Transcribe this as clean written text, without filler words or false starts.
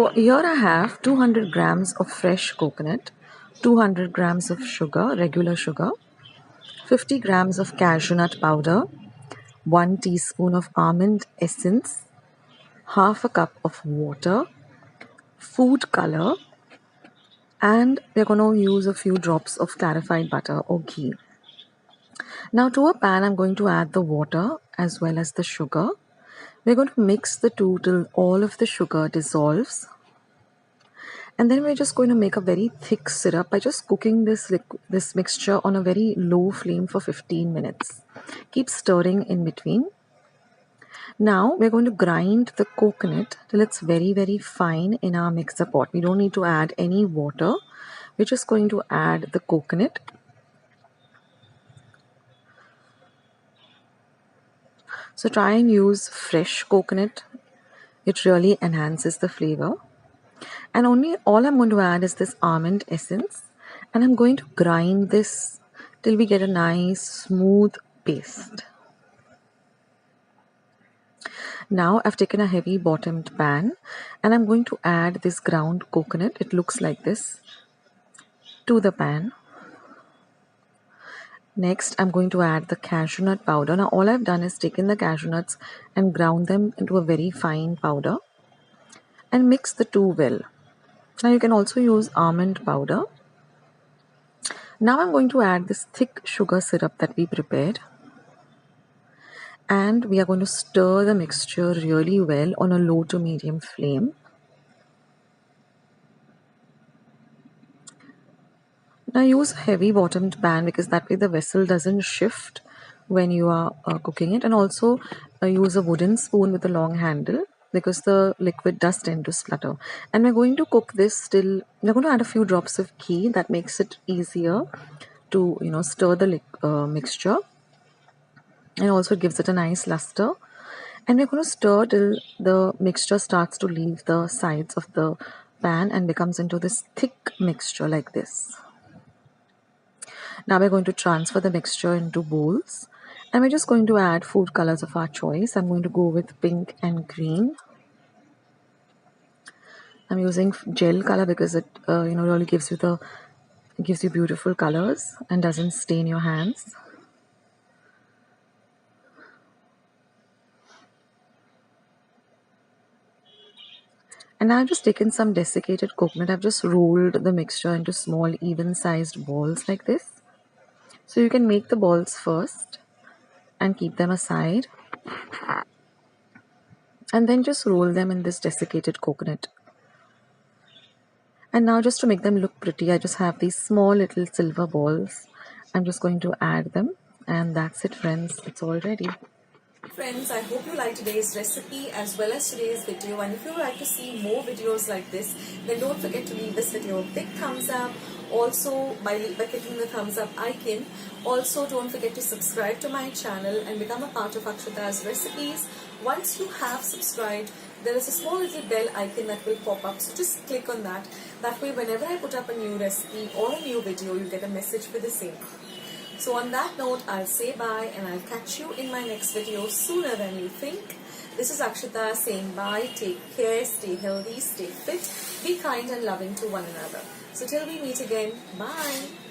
So here I have 200 grams of fresh coconut, 200 grams of sugar, regular sugar, 50 grams of cashew nut powder, 1 teaspoon of almond essence, half a cup of water, food color, and we're going to use a few drops of clarified butter or ghee. Now to a pan, I'm going to add the water as well as the sugar. We're going to mix the two till all of the sugar dissolves. And then we're just going to make a very thick syrup by just cooking this mixture on a very low flame for 15 minutes. Keep stirring in between. Now we're going to grind the coconut till it's very, very fine in our mixer pot. We don't need to add any water. We're just going to add the coconut. So try and use fresh coconut. It really enhances the flavor. And all I'm going to add is this almond essence. And I'm going to grind this till we get a nice smooth paste. Now I've taken a heavy bottomed pan and I'm going to add this ground coconut. It looks like this to the pan. Next, I'm going to add the cashew nut powder. Now all I've done is taken the cashew nuts and ground them into a very fine powder and mix the two well. Now you can also use almond powder. Now I'm going to add this thick sugar syrup that we prepared. And we are going to stir the mixture really well on a low to medium flame. Now use a heavy bottomed pan because that way the vessel doesn't shift when you are cooking it. And also use a wooden spoon with a long handle because the liquid does tend to splutter. And we're going to cook this till, we're going to add a few drops of ghee. That makes it easier to stir the mixture. And also it gives it a nice luster. And we're going to stir till the mixture starts to leave the sides of the pan and becomes into this thick mixture like this. Now we're going to transfer the mixture into bowls and we're just going to add food colors of our choice. I'm going to go with pink and green. I'm using gel color because it really gives you beautiful colors and doesn't stain your hands. And I've just taken some desiccated coconut. I've just rolled the mixture into small even sized balls like this. So you can make the balls first and keep them aside. And then just roll them in this desiccated coconut. And now just to make them look pretty, I just have these small little silver balls. I'm just going to add them. And that's it, friends. It's all ready. Friends, I hope you liked today's recipe as well as today's video, and if you would like to see more videos like this, then don't forget to leave this video a big thumbs up. Also by clicking the thumbs up icon. Also don't forget to subscribe to my channel and become a part of Akshata's Recipes. Once you have subscribed, there is a small little bell icon that will pop up, so just click on that. That way whenever I put up a new recipe or a new video, you get a message with the same. So on that note, I'll say bye and I'll catch you in my next video sooner than you think. This is Akshata saying bye, take care, stay healthy, stay fit, be kind and loving to one another. So till we meet again, bye.